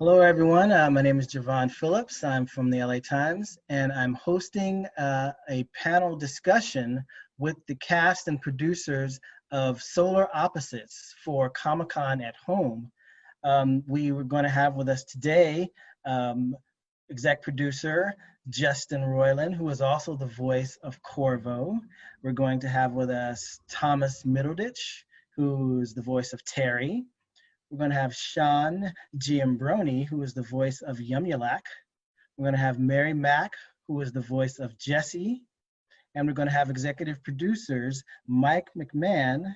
Hello, everyone. My name is Javon Phillips. I'm from the LA Times, and I'm hosting a panel discussion with the cast and producers of Solar Opposites for Comic-Con at Home. We were going to have with us today um, exec producer Justin Roiland, who is also the voice of Korvo. We're going to have with us Thomas Middleditch, who is the voice of Terry. We're going to have Sean Giambroni, who is the voice of Yumyulack. We're going to have Mary Mack, who is the voice of Jessie. And we're going to have executive producers Mike McMahan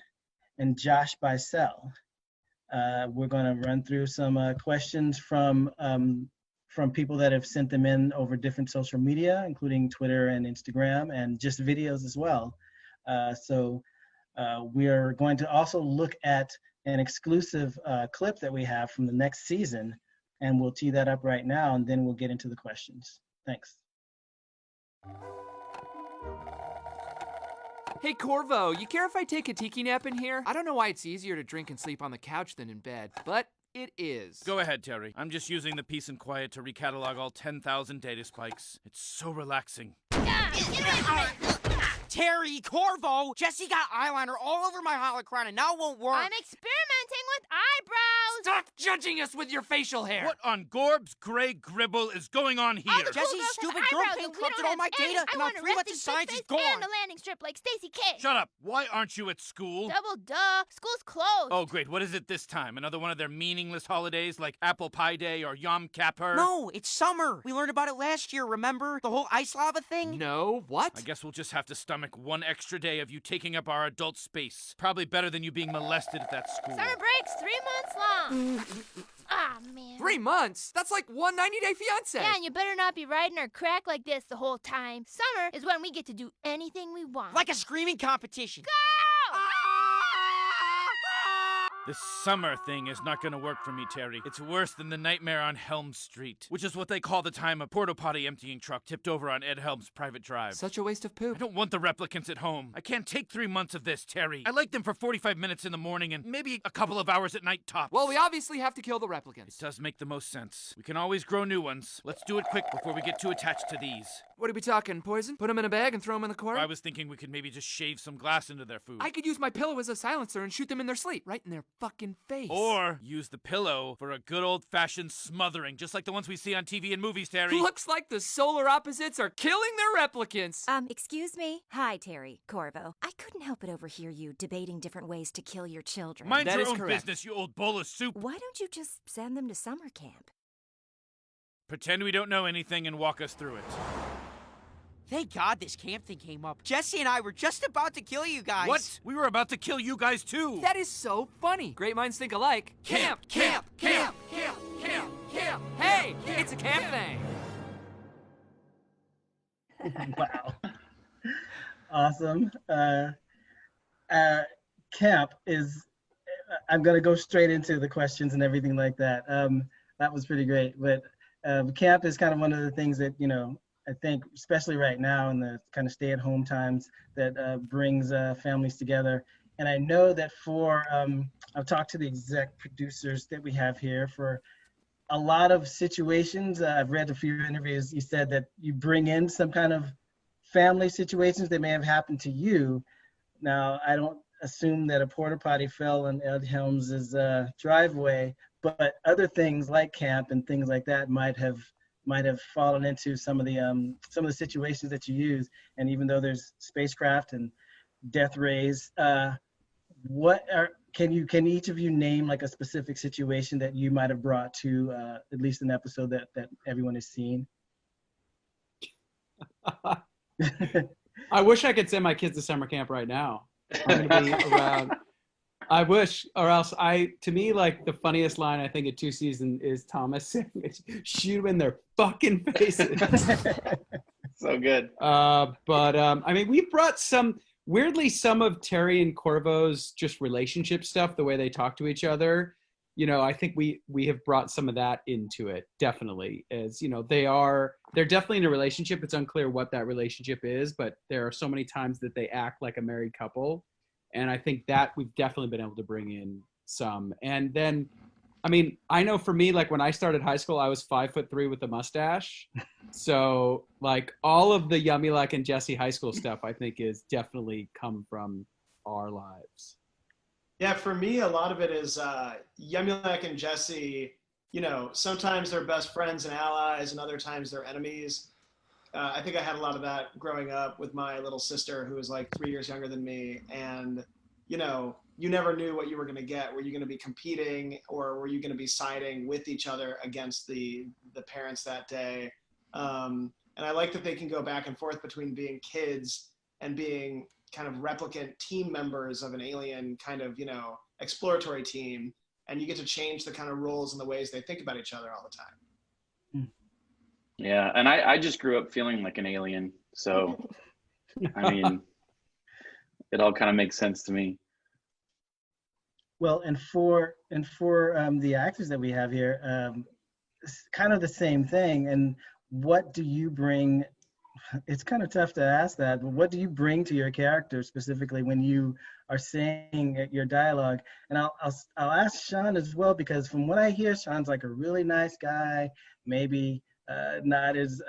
and Josh Bicel. We're going to run through some questions from people that have sent them in over different social media, including Twitter and Instagram, and just videos as well. We are going to also look at an exclusive clip that we have from the next season, and we'll tee that up right now, and then we'll get into the questions. Thanks. Hey Korvo, you care if I take a tiki nap in here? I don't know why it's easier to drink and sleep on the couch than in bed, but it is. Go ahead, Terry. I'm just using the peace and quiet to recatalog all 10,000 data spikes. It's so relaxing. Terry, Korvo, Jessie got eyeliner all over my holocron and now it won't work. I'm experimenting with eyebrows. Stop judging us with your facial hair. What on Gorb's gray gribble is going on here? All the cool Jesse's girls stupid have girl eyebrows, paint and we corrupted don't all my have any. data, I and now want a 3 months resting of science face is gone. and a landing strip like Stacy K. Shut up. Why aren't you at school? Double duh. School's closed. Oh, great. What is it this time? Another one of their meaningless holidays like Apple Pie Day or Yom Kippur? No, it's summer. We learned about it last year, remember? The whole ice lava thing? No, what? I guess we'll just have to stomach one extra day of you taking up our adult space. Probably better than you being molested at that school. Summer break's 3 months long. Ah, man. 3 months? That's like one 90-day fiance. Yeah, and you better not be riding our crack like this the whole time. Summer is when we get to do anything we want. Like a screaming competition. Go! This summer thing is not gonna work for me, Terry. It's worse than the nightmare on Helm Street, which is what they call the time a porta potty emptying truck tipped over on Ed Helm's private drive. Such a waste of I poop. don't want the replicants at home. I can't take 3 months of this, Terry. I like them for 45 minutes in the morning and maybe a couple of hours at night tops. Well, we obviously have to kill the It replicants. does make the most sense. We can always grow new ones. Let's do it quick before we get too attached to these. What are we talking, poison? Put them in a bag and throw them in the corner? I was thinking we could maybe just shave some glass into their food. I could use my pillow as a silencer and shoot them in their sleep, right in their fucking face. Or use the pillow for a good old-fashioned smothering, just like the ones we see on TV and movies, Terry. Looks like the solar opposites are killing their replicants. Excuse me? Hi, Terry, Korvo. I couldn't help but overhear you debating different ways to kill your children. Mind That your is own correct. business, you old bowl of soup. Why don't you just send them to summer camp? Pretend we don't know anything and walk us through it. Thank God this camp thing came up. Jessie and I were just about to kill you guys. What? We were about to kill you guys too. That is so funny. Great minds think alike. Camp, camp, camp, camp, camp, camp. Hey, it's a camp thing. Wow. Awesome. Camp is, I'm going to go straight into the questions and everything like that. That was pretty great. But camp is kind of one of the things that, I think, especially right now in the kind of stay-at-home times, that brings families together. And I know that I've talked to the exec producers that we have here for a lot of situations. I've read a few interviews. You said that you bring in some kind of family situations that may have happened to you. Now, I don't assume that a porta potty fell in Ed Helms' driveway, but other things like camp and things like that might have fallen into some of the situations that you use. And even though there's spacecraft and death rays, can each of you name like a specific situation that you might have brought to at least an episode that everyone has seen? I wish I could send my kids to summer camp right now. I'm gonna be around. I wish, or else to me, like the funniest line I think in 2 seasons is Thomas saying, "Shoot them in their fucking faces." So good. I mean, we brought some of Terry and Korvo's just relationship stuff, the way they talk to each other. I think we have brought some of that into it, definitely. As they're definitely in a relationship. It's unclear what that relationship is, but there are so many times that they act like a married couple. And I think that we've definitely been able to bring in some. And then I mean, I know for me, like when I started high school, I was 5'3" with a mustache. So like all of the Yumyulack and Jesse high school stuff, I think is definitely come from our lives. Yeah, for me, a lot of it is Yumyulack and Jesse, sometimes they're best friends and allies and other times they're enemies. I think I had a lot of that growing up with my little sister who was like 3 years younger than me. And, you never knew what you were going to get. Were you going to be competing or were you going to be siding with each other against the parents that day? And I like that they can go back and forth between being kids and being kind of replicant team members of an alien kind of, exploratory team. And you get to change the kind of roles and the ways they think about each other all the time. Yeah, and I just grew up feeling like an alien. So, I mean, it all kind of makes sense to me. Well, and for the actors that we have here, it's kind of the same thing. And what do you bring? It's kind of tough to ask that, but what do you bring to your character specifically when you are saying your dialogue? And I'll ask Sean as well, because from what I hear, Sean's like a really nice guy, maybe not as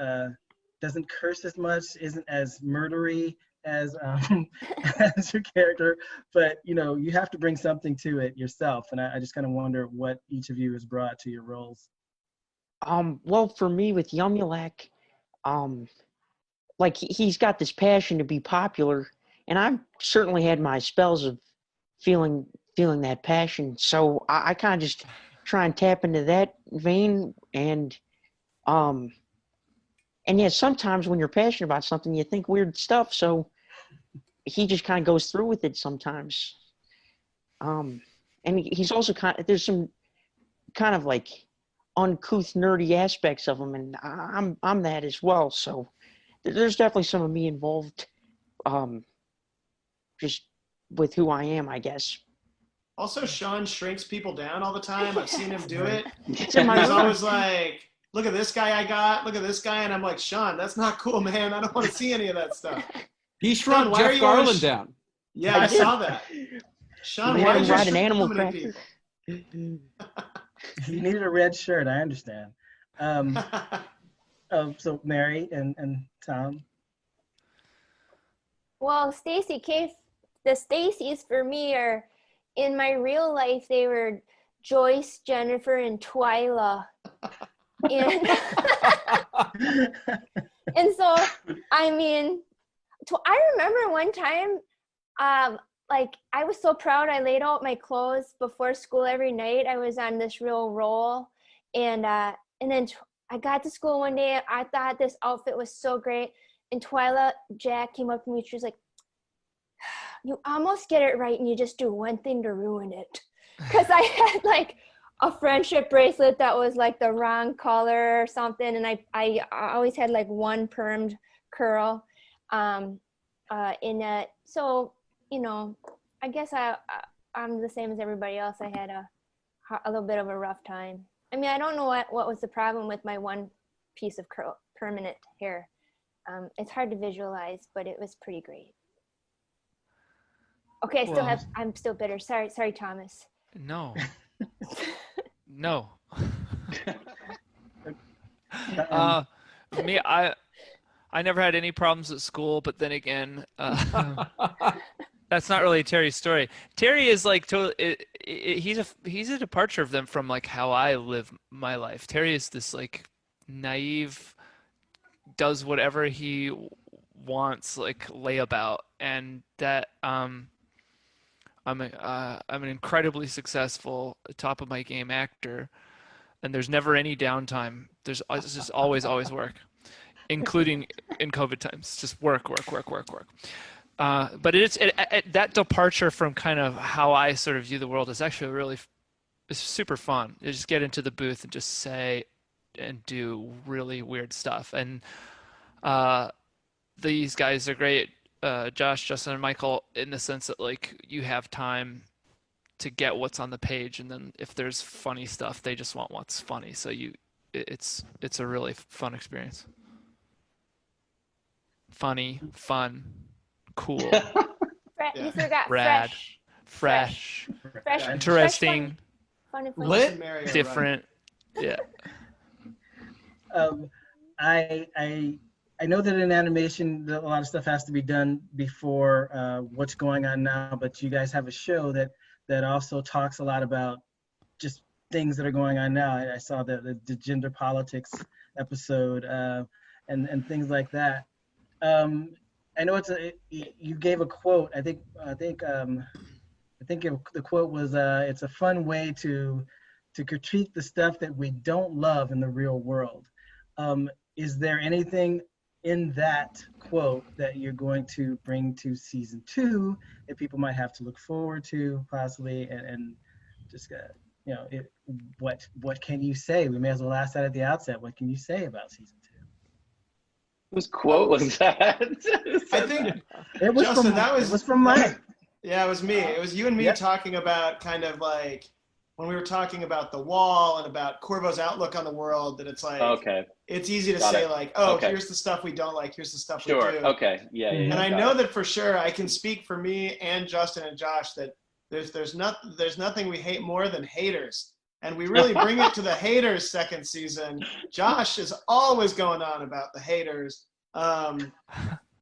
doesn't curse as much, isn't as murdery as as your character, but you have to bring something to it yourself. And I just kind of wonder what each of you has brought to your roles. Well, for me with Yumyulack, like he's got this passion to be popular, and I've certainly had my spells of feeling that passion. So I kind of just try and tap into that vein, and yeah, sometimes when you're passionate about something, you think weird stuff. So he just kind of goes through with it sometimes. And he's also there's some kind of like uncouth, nerdy aspects of him, and I'm that as well. So there's definitely some of me involved, just with who I am, I guess. Also, Sean shrinks people down all the time. I've seen him do it. It's And he's always like, look at this guy I got, look at this guy. And I'm like, Sean, that's not cool, man. I don't want to see any of that stuff. He shrunk Sean, Jeff Garland down. Yeah, I saw that. Sean, why did you ride an shrink animal so many cracker? people? You needed a red shirt, I understand. So Mary and Tom. Well, Stacy, the Stacys for me are, in my real life, they were Joyce, Jennifer, and Twyla. And, and so, I mean, I remember one time, like I was so proud. I laid out my clothes before school every night. I was on this real roll, and then I got to school one day. I thought this outfit was so great, and Twyla Jack came up to me. She was like, "You almost get it right, and you just do one thing to ruin it." Because I had like a friendship bracelet that was like the wrong color or something, and I always had like one permed curl in it. So I guess I'm the same as everybody else. I had a little bit of a rough time. I mean, I don't know what was the problem with my one piece of permanent hair. It's hard to visualize, but it was pretty great. Okay, I'm still bitter. Sorry, Thomas. No. No. Me, I never had any problems at school, but then again, that's not really Terry's story. Terry is like he's a departure of them from like how I live my life. Terry is this like naive, does whatever he wants, like layabout, and that I'm an incredibly successful, top of my game actor, and there's never any downtime. It's just always work, including in COVID times. Just work. But it's that departure from kind of how I sort of view the world is actually it's super fun. You just get into the booth and just say and do really weird stuff. And these guys are great. Josh, Justin, and Michael, in the sense that like you have time to get what's on the page, and then if there's funny stuff, they just want what's funny. So it's a really fun experience. Funny, fun, cool, You forgot rad, fresh, interesting, Fun and funny. Lit? Mario, different. Yeah. I know that in animation a lot of stuff has to be done before what's going on now, but you guys have a show that also talks a lot about just things that are going on now. I saw the gender politics episode and things like that. I know you gave a quote. I think the quote was it's a fun way to critique the stuff that we don't love in the real world. Is there anything in that quote that you're going to bring to season 2 that people might have to look forward to possibly, and just what can you say? We may as well ask that at the outset. What can you say about season 2? Whose quote was that? I think it was Justin, it was from Mike. Yeah, it was me. It was you and me talking about kind of like when we were talking about the wall and about Korvo's outlook on the world, that it's like, okay, it's easy to Got say it. like, oh, Okay. here's the stuff we don't like, here's the stuff Sure. we do. Okay. Yeah. Mhm. And I got know it. that for sure I can speak for me and Justin and Josh that there's nothing we hate more than haters. And we really bring it to the haters second season. Josh is always going on about the haters. And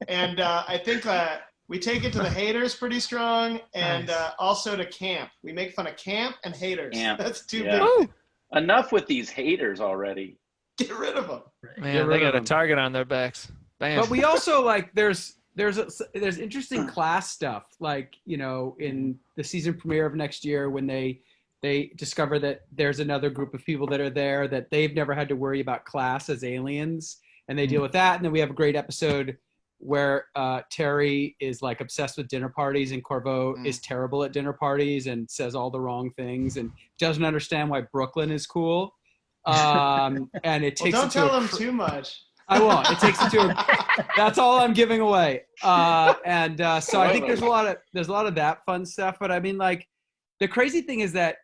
I think we take it to the haters pretty strong, and also to camp. We make fun of camp and haters. Camp. That's too Yeah. big. Woo! Enough with these haters already. Get rid of them. Man, they got a target on their backs. Bam. But we also like there's interesting class stuff, like, you know, in the season premiere of next year when they discover that there's another group of people that are there that they've never had to worry about class as aliens, and they deal with that. And then we have a great episode where Terry is like obsessed with dinner parties, and Korvo is terrible at dinner parties and says all the wrong things and doesn't understand why Brooklyn is cool. And it takes Don't it to tell them too much. I won't. It takes it to that's all I'm giving away. So I think there's a lot of that fun stuff. But I mean, like, the crazy thing is that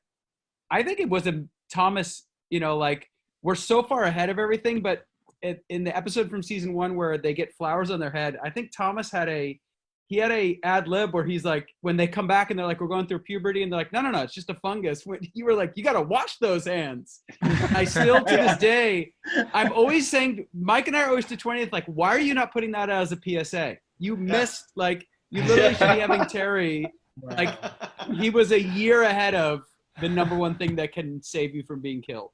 I think it was Thomas, you know, like, we're so far ahead of everything, but in the episode from season 1 where they get flowers on their head, I think Thomas had a ad lib where he's like, when they come back and they're like, we're going through puberty, and they're like, no, it's just a fungus. You were like, you got to wash those hands. I still, to this day, I'm always saying, Mike and I are always to 20th, like, why are you not putting that out as a PSA? You missed, like, you literally should be having Terry, like, he was a year ahead of the number one thing that can save you from being killed.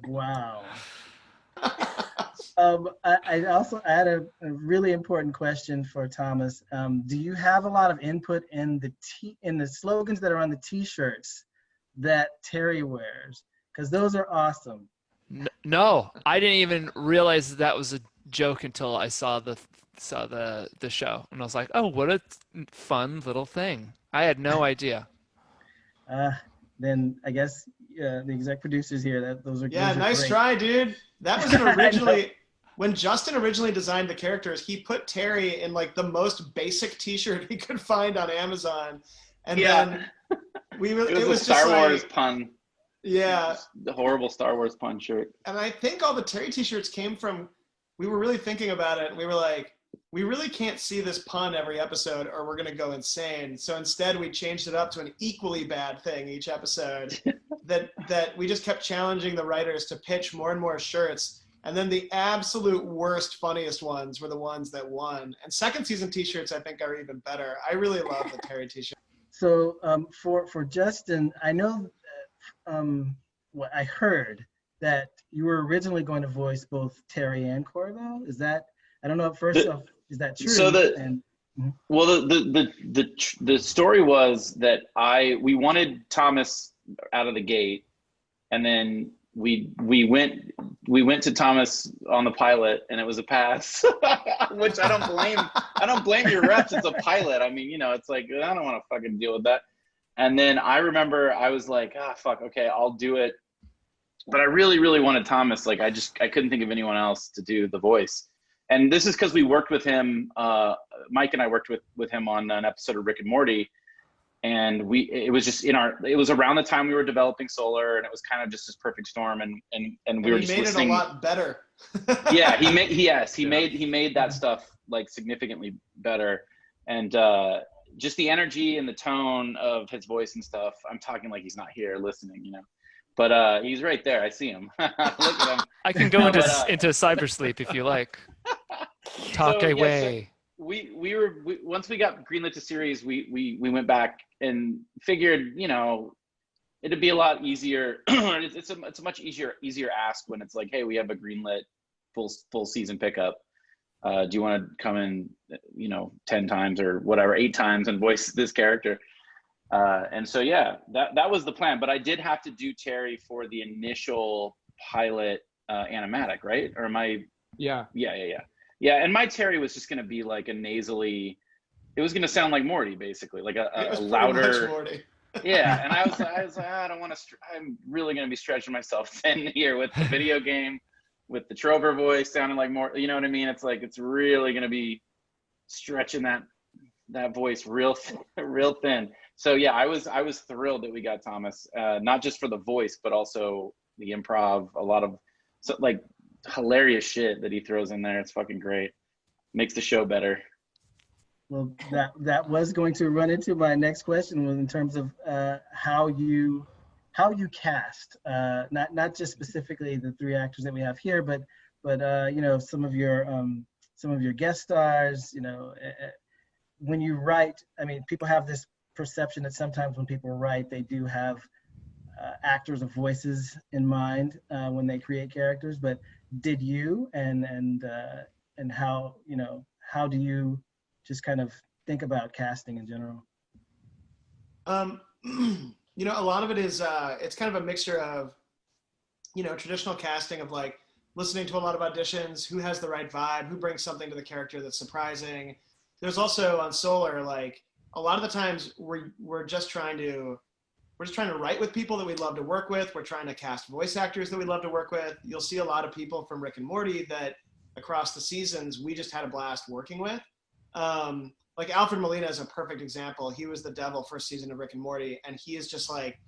Wow. I also had a really important question for Thomas. Do you have a lot of input in the slogans that are on the T-shirts that Terry wears? Because those are awesome. No, I didn't even realize that was a joke until I saw the show, and I was like, oh, what a fun little thing. I had no idea. Then I guess the exec producers here, those are Nice great. try, dude. That was originally when Justin originally designed the characters. He put Terry in like the most basic T-shirt he could find on Amazon, and then it was a Star just Wars like, pun. Yeah, The horrible Star Wars pun shirt. and I think all the Terry T-shirts came from. We were really thinking about it, and we were like, we really can't see this pun every episode, or we're gonna go insane. So instead, we changed it up to an equally bad thing each episode. that we just kept challenging the writers to pitch more and more shirts, and then the absolute worst, funniest ones were the ones that won. And second season T-shirts, I think, are even better. I really love the Terry T-shirt. So for Justin, I know what I heard that you were originally going to voice both Terry and Korvo. Is that, I don't know, first off, is that true? So well, the story was that we wanted Thomas out of the gate, and then we went to Thomas on the pilot, and it was a pass. Which I don't blame your reps. It's a pilot. I mean, you know, it's like, I don't want to fucking deal with that. And then I remember I was like, fuck, okay, I'll do it. But I really, really wanted Thomas. Like, I couldn't think of anyone else to do the voice. And this is because we worked with him. Mike and I worked with him on an episode of Rick and Morty, and it was around the time we were developing Solar, and it was kind of just this perfect storm. And we were just listening. He made it a lot better. Yeah, he made that stuff like significantly better. And just the energy and the tone of his voice and stuff. I'm talking like he's not here listening, but he's right there. I see him. Look at him. I can go into cybersleep if you like. Talk away. Once we got greenlit to series, we went back and figured, it'd be a lot easier. it's a much easier ask when it's like, hey, we have a greenlit full season pickup. Do you want to come in, 10 times or whatever, 8 times and voice this character? And so, yeah, that was the plan. But I did have to do Terry for the initial pilot animatic, right? Or am I? Yeah. Yeah, and my Terry was just going to be like a nasally, it was going to sound like Morty, basically, like a louder. Morty. Yeah, and I was like, I don't want to, I'm really going to be stretching myself thin here with the video game, with the Trover voice sounding like more, you know what I mean? It's like, it's really going to be stretching that voice real thin. So yeah, I was thrilled that we got Thomas, not just for the voice, but also the improv, a lot of hilarious shit that he throws in there. It's fucking great. Makes the show better. Well, that was going to run into my next question, was in terms of how you cast, not just specifically the 3 actors that we have here, but some of your guest stars. When you write, I mean, people have this perception that sometimes when people write, they do have actors of voices in mind when they create characters. But did you, and how do you just kind of think about casting in general? A lot of it is it's kind of a mixture of traditional casting of like listening to a lot of auditions, who has the right vibe, who brings something to the character that's surprising. There's also on Solar, like a lot of the times we're just trying to write with people that we'd love to work with. We're trying to cast voice actors that we'd love to work with. You'll see a lot of people from Rick and Morty that across the seasons we just had a blast working with. Like Alfred Molina is a perfect example. He was the devil first season of Rick and Morty, and he is just like,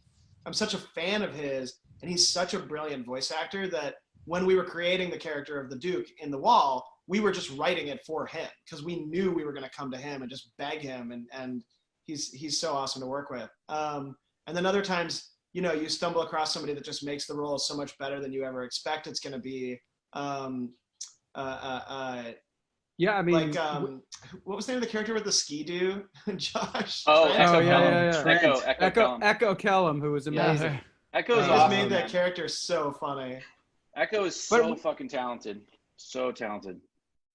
I'm such a fan of his, and he's such a brilliant voice actor that when we were creating the character of the Duke in The Wall, we were just writing it for him because we knew we were going to come to him and just beg him, and he's so awesome to work with. And then other times, you stumble across somebody that just makes the role so much better than you ever expect it's going to be. Yeah, I mean, like what was the name of the character with the ski-doo? Josh. Oh, Trent. Echo Kellum, who was amazing. Yeah. Echo's just awesome, made that man. character so funny. Echo is so fucking talented. So talented.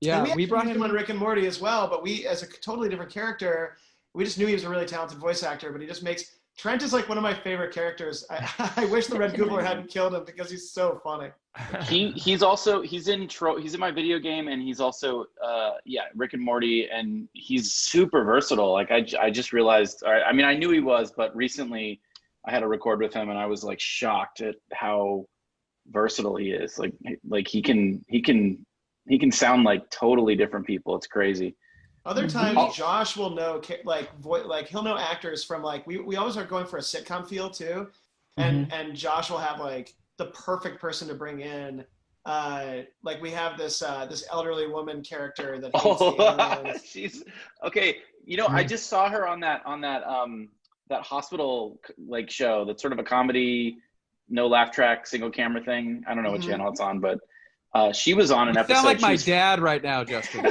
Yeah, and we brought him on Rick and Morty as well, but we, as a totally different character, we just knew he was a really talented voice actor, but he just makes, Trent is like one of my favorite characters. I wish the Red Googler hadn't killed him because he's so funny. He's in my video game, and he's also Rick and Morty, and he's super versatile. Like I just realized, I mean, I knew he was, but recently I had to record with him, and I was like shocked at how versatile he is. Like he can sound like totally different people. It's crazy. Other times, Josh will know he'll know actors from we always are going for a sitcom feel too, and Josh will have like the perfect person to bring in. Like we have this elderly woman character that hates the aliens. She's okay. I just saw her on that that hospital show that's sort of a comedy, no laugh track, single camera thing. I don't know what channel it's on, but she was on an episode. Sound like my dad right now, Justin.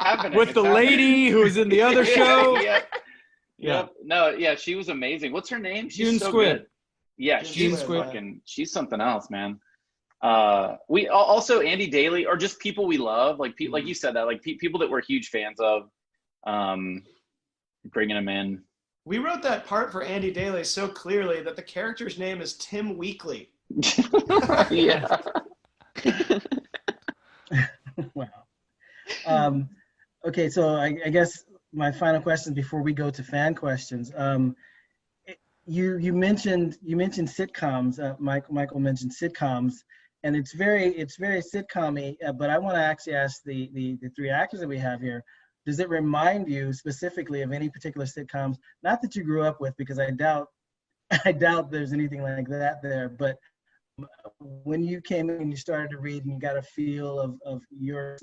Happening. With the lady who's in the other show. Yep. No, yeah, she was amazing. What's her name? She's June so Squibb. good. Yeah, she's something else, man. We also Andy Daly, or just people we love, like you said that, like people that we're huge fans of, bringing them in. We wrote that part for Andy Daly so clearly that the character's name is Tim Weekly. Yeah. Wow. Okay, so I guess my final question before we go to fan questions. You mentioned sitcoms. Michael mentioned sitcoms, and it's very sitcom-y. But I want to actually ask the 3 actors that we have here. Does it remind you specifically of any particular sitcoms? Not that you grew up with, because I doubt there's anything like that there. But when you came in and you started to read and you got a feel of yours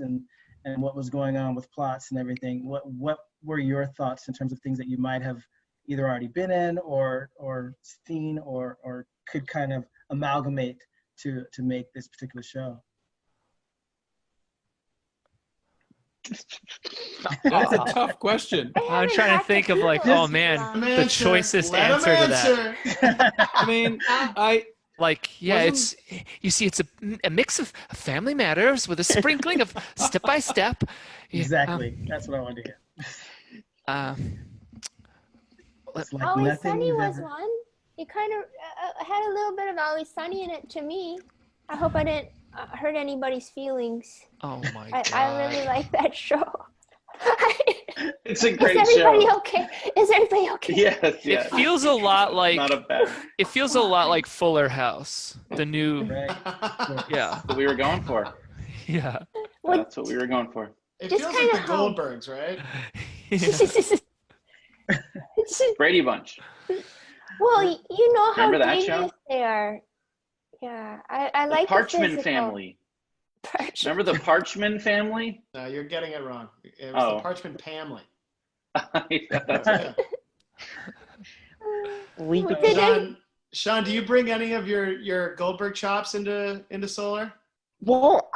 and what was going on with plots and everything, what were your thoughts in terms of things that you might have either already been in or seen or could kind of amalgamate to make this particular show? That's a tough question. I'm trying to think of like, oh man, the choicest answer to that. I mean, Like, yeah, it's a mix of Family Matters with a sprinkling of Step by Step. Exactly. That's what I wanted to hear. It's like Always Sunny was one. It kind of had a little bit of Always Sunny in it to me. I hope I didn't hurt anybody's feelings. Oh my God. I really like that show. It's a great show. Is everybody okay? Is everybody okay? Yes, yes. It feels a lot like Not a bad. It feels a lot like Fuller House, the new. Right. Yeah. That's what we were going for. Yeah. That's what we were going for. It Just feels like the kinda Goldbergs, right? Brady Bunch. Well, you know how Remember that dangerous show? they are. Yeah, I like the Parchment physical. Family. Remember the Parchment Family? No, you're getting it wrong. It was Oh. the Parchment family. Yeah. Sean, do you bring any of your Goldberg chops into Solar? Well,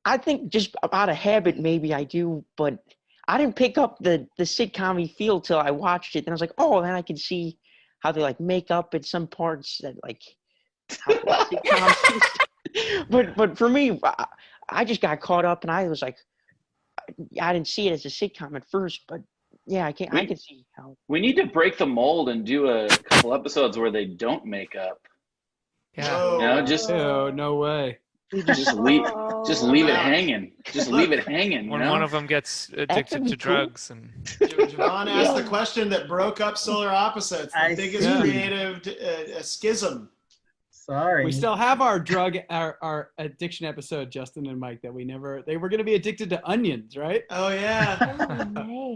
I think just out of habit, maybe I do, but I didn't pick up the sitcom-y feel till I watched it. Then I was like, oh, then I can see how they like make up at some parts that like. But for me, I just got caught up, and I was like, I didn't see it as a sitcom at first, but yeah, I can see how. We need to break the mold and do a couple episodes where they don't make up. Yeah. You know, just no way. Just leave it hanging. Just leave it hanging. When one of them gets addicted to drugs and. Javon asked the question that broke up Solar Opposites, the biggest creative schism. Sorry. We still have our addiction episode, Justin and Mike, that they were going to be addicted to onions, right? Oh, yeah.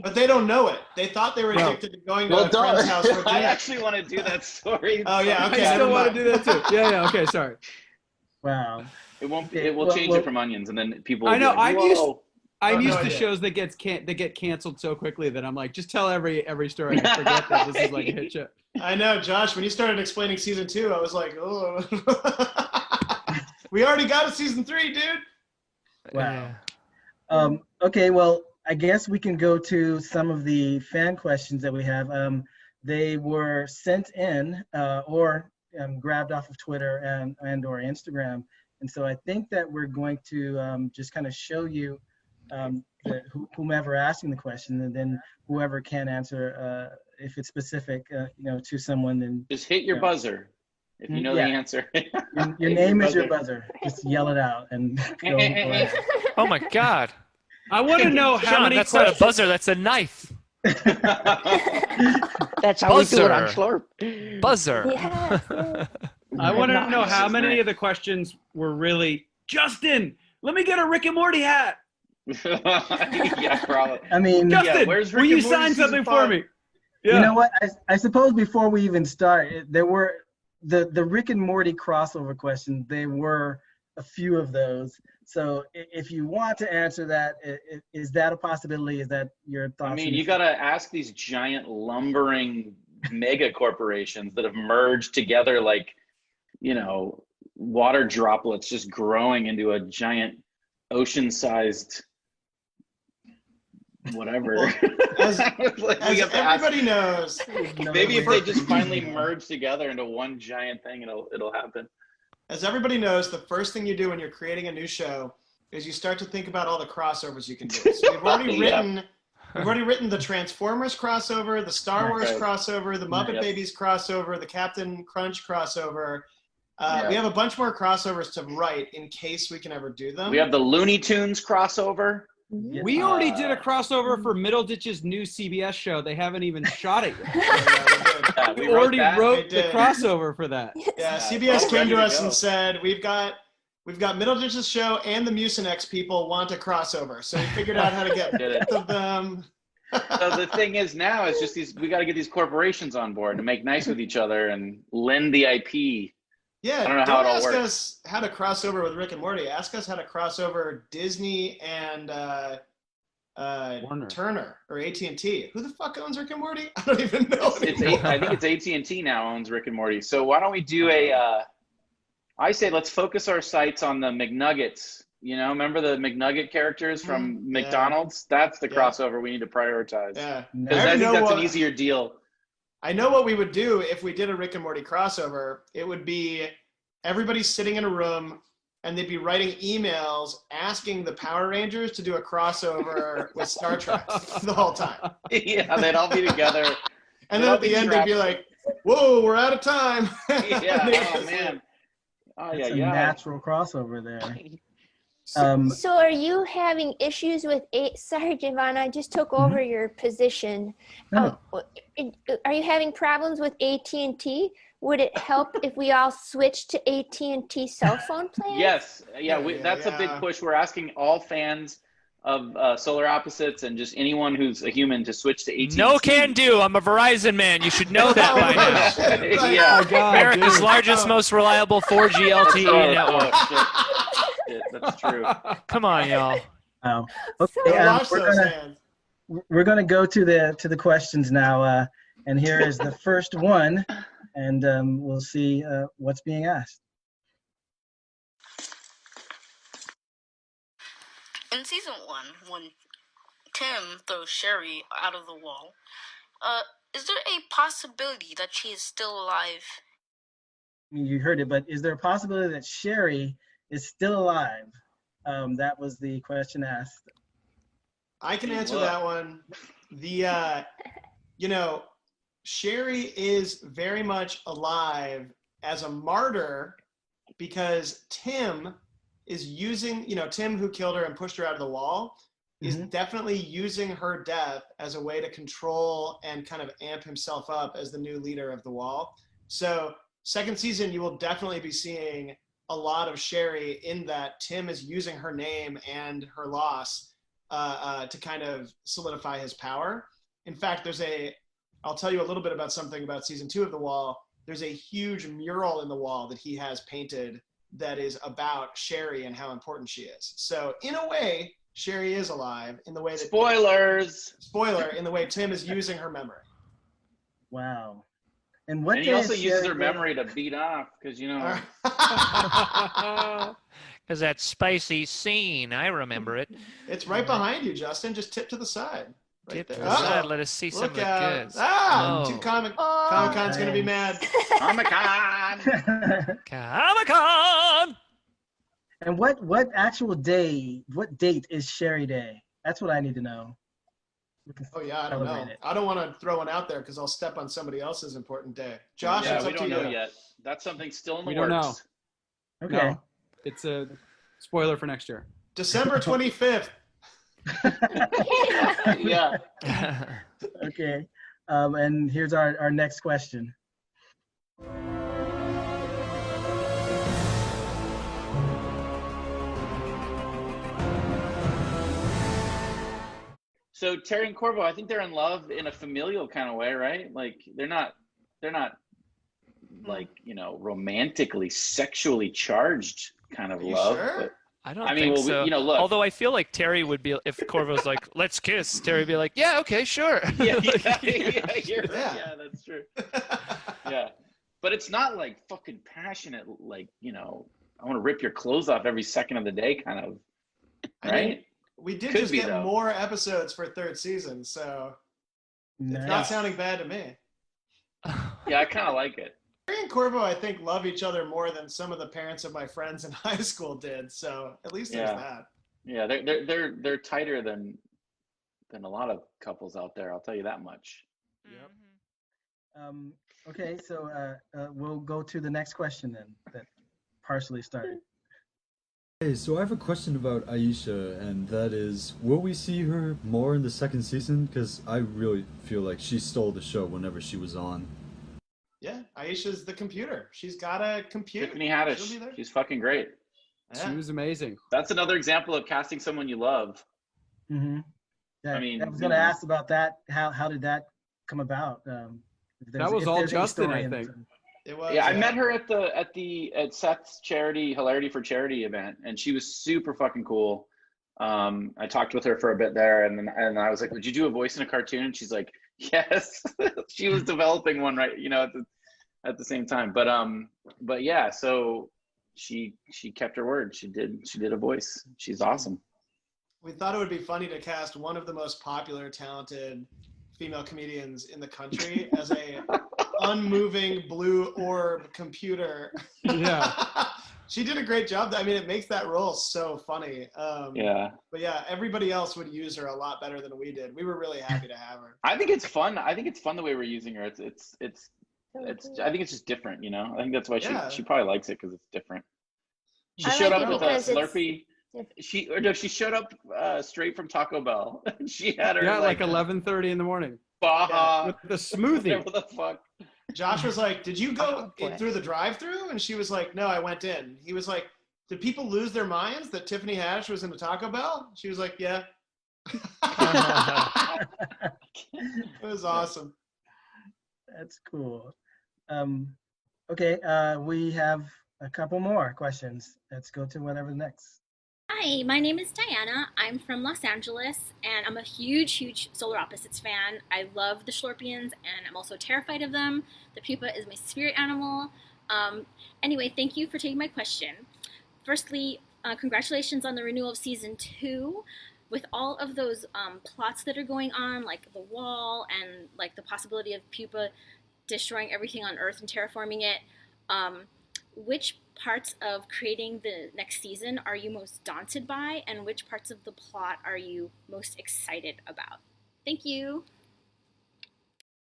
But they don't know it. They thought they were addicted to going to a friend's house for dinner. I actually want to do that story. Oh, yeah, okay. I still want to do that, too. Yeah, okay, sorry. Wow. It won't. It will change it from onions, and then people will I know. Be like, I'm used to shows that get canceled so quickly that I'm like, just tell every story. I forget that this is like a hit show. I know, Josh. When you started explaining season 2, I was like, oh, we already got a season 3, dude. Wow. Okay, well, I guess we can go to some of the fan questions that we have. They were sent in or grabbed off of Twitter and or Instagram. And so I think that we're going to just kind of show you whomever asking the question, and then whoever can answer if it's specific, to someone. Then just hit your buzzer if you know the answer. Your name is your buzzer. Just yell it out and go. Oh my God! I want to know how many. That's questions... not a buzzer. That's a knife. That's how we do it on Shlorp. Buzzer. Yeah. I want to know how many of the questions were really, Justin, let me get a Rick and Morty hat. Yeah, probably. I mean, Justin, where's Rick will you and Morty sign something 5? for me? Yeah. You know what? I suppose before we even start, there were the Rick and Morty crossover question. There were a few of those. So if you want to answer that, is that a possibility? Is that your thoughts? I mean, you got to ask these giant lumbering mega corporations that have merged together like, water droplets just growing into a giant ocean-sized whatever. Well, as everybody knows. Maybe if they just finally merge together into one giant thing, it'll happen. As everybody knows, the first thing you do when you're creating a new show is you start to think about all the crossovers you can do. So we've already written the Transformers crossover, the Star Wars crossover, the Muppet Babies crossover, the Captain Crunch crossover. We have a bunch more crossovers to write in case we can ever do them. We have the Looney Tunes crossover. We already did a crossover for Middleditch's new CBS show. They haven't even shot it yet. We already wrote the crossover for that. Yeah, CBS came to us and said, we've got Middleditch's show and the Mucinex people want a crossover. So we figured out how to get both of them. So the thing is now is just we got to get these corporations on board to make nice with each other and lend the IP. Yeah, I don't know how it all ask works. us how to cross over with Rick and Morty. Ask us how to cross over Disney and Turner or AT&T. Who the fuck owns Rick and Morty? I don't even know. I think it's AT&T now owns Rick and Morty. So why don't we do I say let's focus our sights on the McNuggets. You know, remember the McNugget characters from McDonald's? That's the crossover we need to prioritize. Yeah. Because I think that's an easier deal. I know what we would do if we did a Rick and Morty crossover. It would be everybody sitting in a room and they'd be writing emails asking the Power Rangers to do a crossover with Star Trek the whole time. Yeah, they'd all be together. And then at the end, they'd be like, whoa, we're out of time. Yeah, oh, man. Oh, it's a natural crossover there. So are you having issues with sorry, Javon, I just took over your position. No. Are you having problems with AT&T? Would it help if we all switched to AT&T cell phone plans? Yes. That's a big push. We're asking all fans of Solar Opposites and just anyone who's a human to switch to AT&T. No can do. I'm a Verizon man. You should know that by now. Yeah. America's largest, most reliable 4G LTE network. That's true. Come on, y'all. Okay, we're gonna go to the questions now, and here is the first one, and we'll see what's being asked. In season 1, when Tim throws Sherry out of the wall, is there a possibility that she is still alive? You heard it, but is there a possibility that Sherry is still alive? That was the question asked. I can answer that one. Sherry is very much alive as a martyr because Tim is using, Tim who killed her and pushed her out of the wall is definitely using her death as a way to control and kind of amp himself up as the new leader of the wall. So second season, you will definitely be seeing a lot of Sherry in that Tim is using her name and her loss to kind of solidify his power. In fact, I'll tell you a little bit about something about season 2 of The Wall. There's a huge mural in the wall that he has painted that is about Sherry and how important she is. So in a way, Sherry is alive in the way that spoiler in the way Tim is using her memory. Wow. And he also uses her memory to beat off because because that spicy scene, I remember it. It's right behind you, Justin. Just tip to the side. Tip to the side. Let us see some of the goods. Comic-Con's gonna be mad. Comic-Con. Comic-Con. And what actual day? What date is Sherry Day? That's what I need to know. Oh yeah, I don't know. I don't want to throw one out there because I'll step on somebody else's important day. Josh, it's up to you. We don't know yet. That's something still in the works. We don't know. Okay. No, it's a spoiler for next year. December 25th. Yeah. Okay. And here's our next question. So Terry and Korvo, I think they're in love in a familial kind of way, right? Like they're not like, romantically, sexually charged kind of love. Sure? But, I don't think so. Look. Although I feel like Terry would be, if Korvo's like, let's kiss, Terry would be like, yeah, okay, sure. Yeah, that's true. Yeah. But it's not like fucking passionate, like, I want to rip your clothes off every second of the day kind of, right? I mean, we did just get more episodes for third season, so it's not sounding bad to me. Yeah, I kind of like it. Terry and Korvo, I think, love each other more than some of the parents of my friends in high school did. So at least there's that. Yeah, they're tighter than a lot of couples out there. I'll tell you that much. Yep. Okay, so we'll go to the next question then. That partially started. Hey, so I have a question about Aisha, and that is, will we see her more in the second season? Because I really feel like she stole the show whenever she was on. Yeah, Aisha's the computer. She's got a computer. Tiffany Haddish. She's fucking great. Yeah. She was amazing. That's another example of casting someone you love. Mm-hmm. Yeah, I mean, I was going to ask about that. How did that come about? That was all Justin, I think. It was. Yeah, I met her at Seth's charity Hilarity for Charity event, and she was super fucking cool. I talked with her for a bit there, and I was like, "Would you do a voice in a cartoon?" And she's like, "Yes." She was developing one right, at the same time. But yeah, so she kept her word. She did a voice. She's awesome. We thought it would be funny to cast one of the most popular, talented female comedians in the country as a unmoving blue orb computer. Yeah. She did a great job. I mean, it makes that role so funny. Yeah. But yeah, everybody else would use her a lot better than we did. We were really happy to have her. I think it's fun. I think it's fun the way we're using her. It's I think it's just different, I think that's why she probably likes it because it's different. She showed up with a Slurpee. She showed up straight from Taco Bell. She had her like 11:30 in the morning. With the smoothie. Whatever the fuck. Josh was like, "Did you go through the drive-through?" And she was like, "No, I went in." He was like, "Did people lose their minds that Tiffany Haddish was in the Taco Bell?" She was like, "Yeah." It was awesome. That's cool. Okay, we have a couple more questions. Let's go to whatever next. Hi, my name is Diana. I'm from Los Angeles, and I'm a huge Solar Opposites fan. I love the Shlorpians, and I'm also terrified of them. The pupa is my spirit animal. Anyway, thank you for taking my question. Firstly, congratulations on the renewal of Season 2. With all of those plots that are going on, like the wall and like the possibility of pupa destroying everything on Earth and terraforming it, which parts of creating the next season are you most daunted by, and which parts of the plot are you most excited about? Thank you.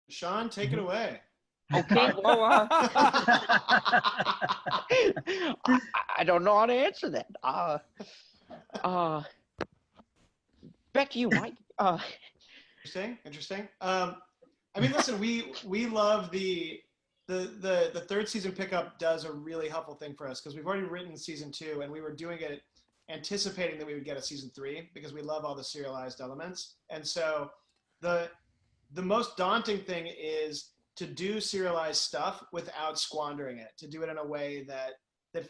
Sean, take it away. Okay, well, I don't know how to answer that. Back to you, Mike. Interesting. I mean, listen, we love the third season pickup does a really helpful thing for us because we've already written Season 2 and we were doing it anticipating that we would get a Season 3 because we love all the serialized elements. And so the most daunting thing is to do serialized stuff without squandering it, to do it in a way that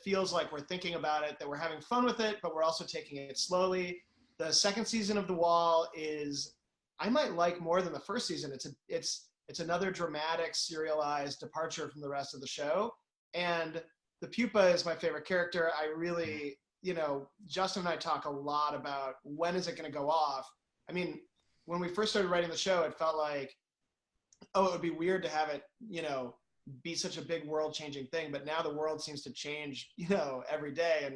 feels like we're thinking about it, that we're having fun with it, but we're also taking it slowly. The second season of The Wall is, I might like more than the first season. It's another dramatic, serialized departure from the rest of the show. And the pupa is my favorite character. I really, Justin and I talk a lot about when is it going to go off. I mean, when we first started writing the show, it felt like, oh, it would be weird to have it, be such a big world-changing thing. But now the world seems to change, every day.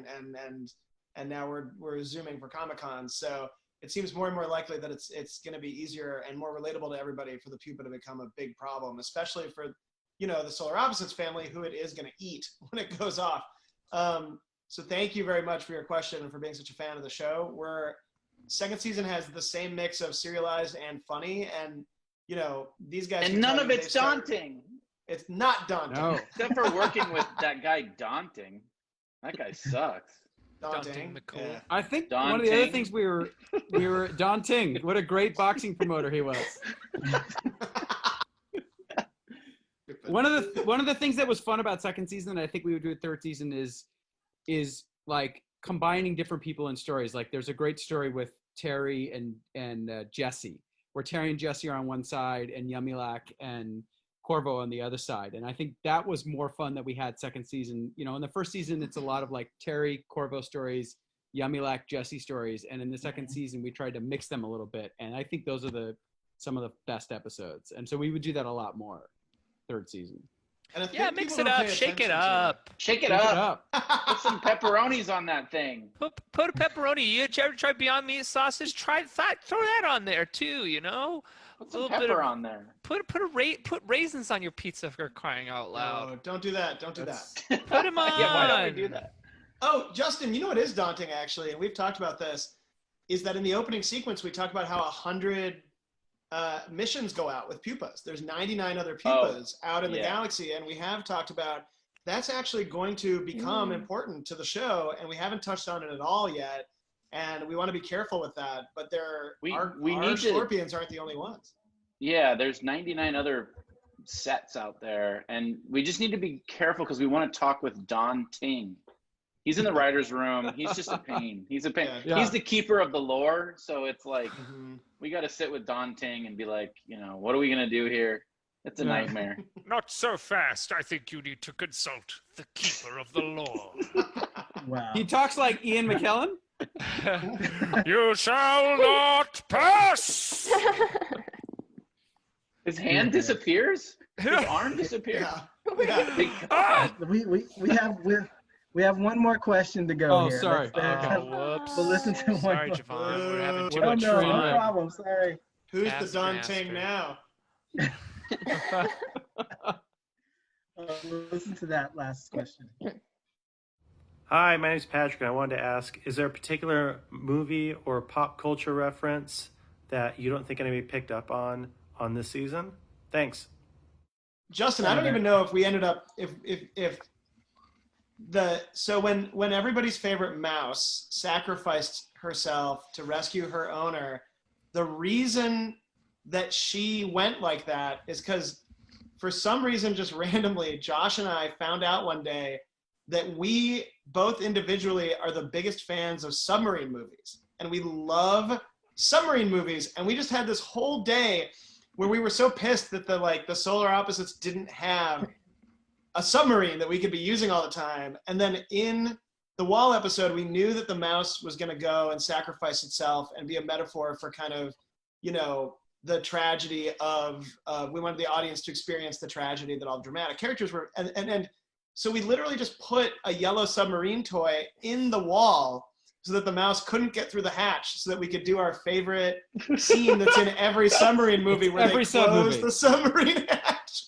And now we're zooming for Comic-Con. So it seems more and more likely that it's going to be easier and more relatable to everybody for the pupa to become a big problem, especially for, the Solar Opposites family, who it is going to eat when it goes off. So thank you very much for your question and for being such a fan of the show. Second season has the same mix of serialized and funny, and these guys. And none of it's daunting. It's not daunting. No. Except for working with that guy Daunting. That guy sucks. Daunting McCool. Yeah. I think one of the other things we were Daunting. What a great boxing promoter he was. One of the things that was fun about second season, and I think we would do with third season, is like combining different people and stories. Like there's a great story with Terry and Jesse, where Terry and Jesse are on one side and Yumyulack and Korvo on the other side. And I think that was more fun that we had second season. In the first season, it's a lot of like Terry, Korvo stories, Yumyulack, Jesse stories. And in the second season, we tried to mix them a little bit. And I think those are some of the best episodes. And so we would do that a lot more third season. And mix it up, shake it up. Shake it up. Put some pepperonis on that thing. Put a pepperoni. You ever try Beyond Meat sausage? Throw that on there too. Put some pepper on there. Put raisins on your pizza for crying out loud. Oh, don't do that. Don't do that. Put them on. Yeah, why don't we do that? Oh, Justin, you know what is daunting actually, and we've talked about this, is that in the opening sequence we talked about how 100 missions go out with pupas. There's 99 other pupas out in the galaxy, and we have talked about that's actually going to become important to the show, and we haven't touched on it at all yet. And we want to be careful with that, but our scorpions aren't the only ones. Yeah, there's 99 other sets out there, and we just need to be careful because we want to talk with Don Ting. He's in the writer's room. He's just a pain. He's a pain. Yeah. He's the keeper of the lore. So it's like, we got to sit with Don Ting and be like, what are we going to do here? It's a nightmare. Not so fast. I think you need to consult the keeper of the lore. Wow. He talks like Ian McKellen. You shall not pass. His hand disappears. His arm disappears. We have one more question to go Oh, here. sorry. Whoops. We'll listen to one. Sorry, more. Javon. We're having too Oh much no, no fun. problem. Sorry. Who's the Don Ting now? We'll listen to that last question. Hi, my name is Patrick, and I wanted to ask, is there a particular movie or pop culture reference that you don't think anybody picked up on this season? Thanks. Justin, I don't even know if we ended up when everybody's favorite mouse sacrificed herself to rescue her owner, the reason that she went like that is because for some reason, just randomly, Josh and I found out one day that we both individually are the biggest fans of submarine movies, and we love submarine movies. And we just had this whole day where we were so pissed that the Solar Opposites didn't have a submarine that we could be using all the time. And then in the Wall episode, we knew that the mouse was going to go and sacrifice itself and be a metaphor for kind of, the tragedy of, we wanted the audience to experience the tragedy that all dramatic characters were. And so we literally just put a yellow submarine toy in the wall so that the mouse couldn't get through the hatch, so that we could do our favorite scene that's in every submarine movie where they close the submarine hatch.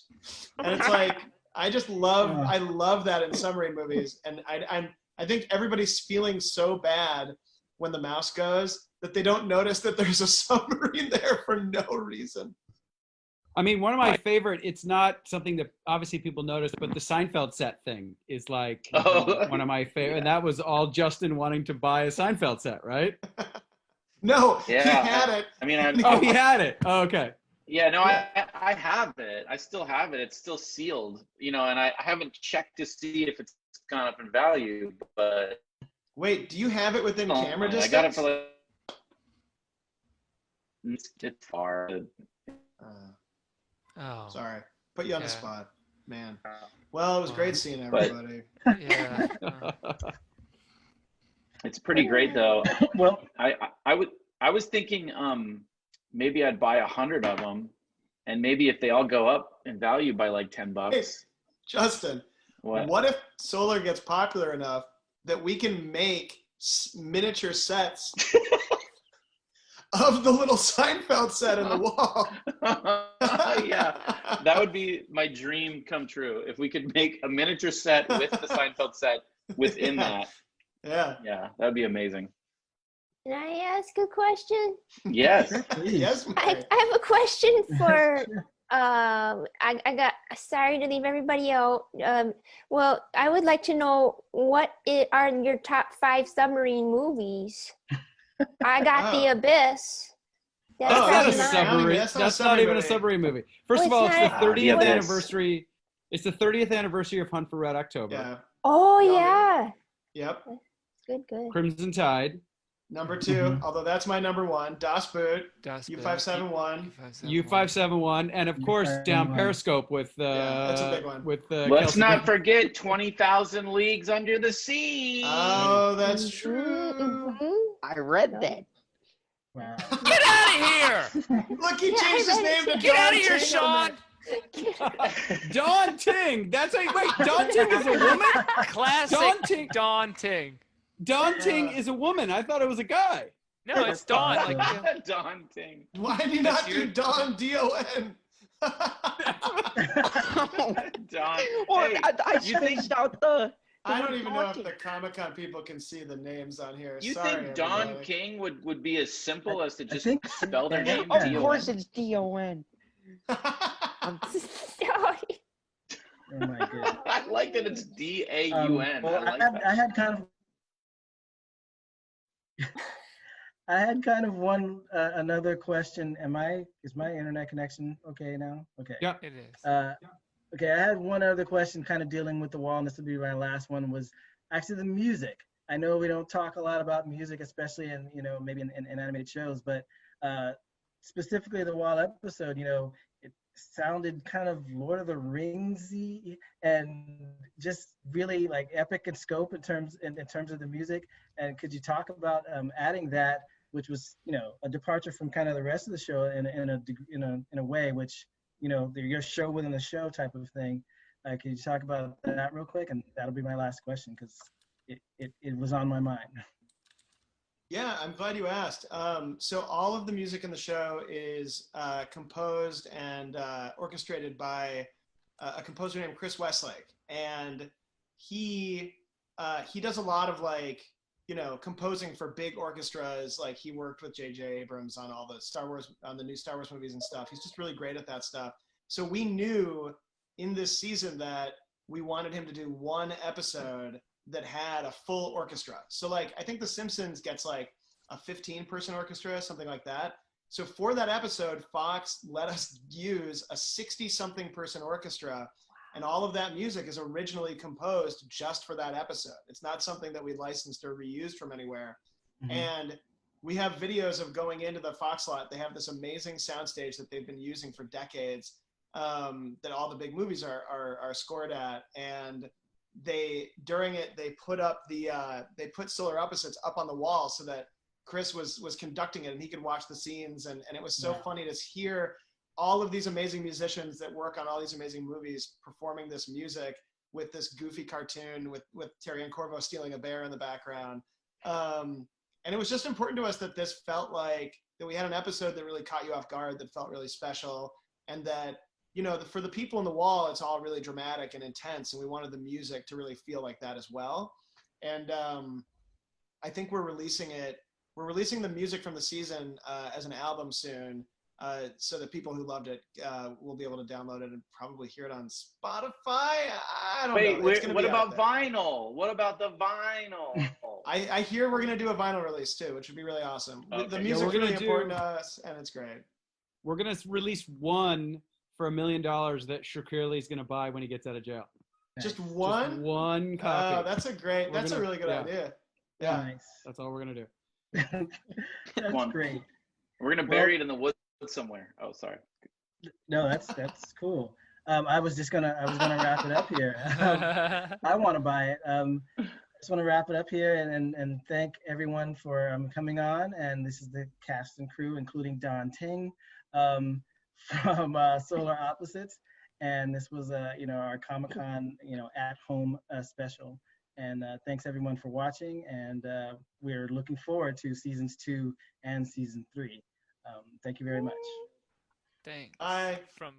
And it's like, I love that in submarine movies. And I think everybody's feeling so bad when the mouse goes that they don't notice that there's a submarine there for no reason. I mean, one of my favorite, it's not something that obviously people notice, but the Seinfeld set thing is like one of my favorite. Yeah. And that was all Justin wanting to buy a Seinfeld set, right? No, he had it. I mean, he had it. Oh, okay. Yeah, no, I have it. I still have it. It's still sealed, and I haven't checked to see if it's gone up in value, but. Wait, do you have it within camera distance? I got it for it's far. Sorry. Put you on the spot, man. Well, it was great seeing everybody. Yeah. It's pretty great though. Well, I was thinking maybe I'd buy 100 of them, and maybe if they all go up in value by like $10. Hey, Justin, what if Solar gets popular enough that we can make miniature sets of the little Seinfeld set in the wall? Yeah, that would be my dream come true. If we could make a miniature set with the Seinfeld set within that. Yeah. Yeah, that would be amazing. Can I ask a question? Yes. Yes. I have a question for I got sorry to leave everybody out. Well, I would like to know what are your top 5 submarine movies? I got The Abyss. That's not a submarine. That's not even a submarine movie. First of all, it's the 30th anniversary. It's the 30th anniversary of Hunt for Red October. Yeah. Oh yeah. Yep. Good. Crimson Tide. Number 2, although that's my number 1, Das Boot, U571. U571, and of course down Periscope with that's a big one. With let's not forget 20,000 Leagues Under the Sea. Oh, that's true. I read that. Wow. Get out of here! Look, he changed his name to Get out of here, Sean! Don Ting. That's wait. Don Ting is a woman. Classic Don Ting. Don Ting is a woman. I thought it was a guy. No, it's Don. Don Ting. Why do you not do Don D-O-N? Don. Well, Hey, I spaced out the. I don't even know if the Comic-Con people can see the names on here. You Sorry, think Don everybody. King would be as simple as to just spell their Yeah. name? Of D-O-N? course, it's D-O-N. Sorry. Oh my goodness. I like that it's D-A-U-N. Well, I like I had kind of one another question. Is my internet connection okay now? Okay. Yeah, it is. Okay, I had one other question kind of dealing with the wall, and this will be my last one, was actually the music. I know we don't talk a lot about music, especially in, maybe in animated shows, but specifically the Wall episode, it sounded kind of Lord of the Ringsy and just really like epic in scope in terms of the music. And could you talk about adding that, which was a departure from kind of the rest of the show in a way, which your show within the show type of thing. Could you talk about that real quick? And that'll be my last question because it was on my mind. Yeah, I'm glad you asked. So all of the music in the show is composed and orchestrated by a composer named Chris Westlake, and he does a lot of composing for big orchestras. Like he worked with J.J. Abrams on all the new Star Wars movies and stuff. He's just really great at that stuff. So we knew in this season that we wanted him to do one episode that had a full orchestra. So I think The Simpsons gets a 15-person orchestra, something like that. So for that episode, Fox let us use a 60-something person orchestra, and all of that music is originally composed just for that episode. It's not something that we licensed or reused from anywhere. Mm-hmm. And we have videos of going into the Fox lot. They have this amazing soundstage that they've been using for decades, that all the big movies are scored at. And during it they put Solar Opposites up on the wall so that Chris was conducting it and he could watch the scenes, and it was so funny to hear all of these amazing musicians that work on all these amazing movies performing this music with this goofy cartoon with Terry and Korvo stealing a bear in the background, and it was just important to us that this felt like that we had an episode that really caught you off guard, that felt really special, and that for the people in the wall, it's all really dramatic and intense, and we wanted the music to really feel like that as well. And I think we're releasing the music from the season as an album soon, so that people who loved it will be able to download it and probably hear it on Spotify. I don't know. What about vinyl? What about the vinyl? I hear we're going to do a vinyl release too, which would be really awesome. Okay. The music's really important to us, and it's great. We're going to release one for $1 million that Shakirley is going to buy when he gets out of jail. Just one? Just one copy. That's a really good idea. Yeah. Nice. That's all we're going to do. That's great. We're going to bury it in the woods somewhere. Oh, sorry. No, that's cool. I was gonna wrap it up here. I want to buy it. Just want to wrap it up here and thank everyone for coming on. And this is the cast and crew, including Don Ting from Solar Opposites. And this was our Comic-Con at home special. And thanks everyone for watching. And we're looking forward to seasons 2 and season 3. Thank you very much. Thanks. Bye. From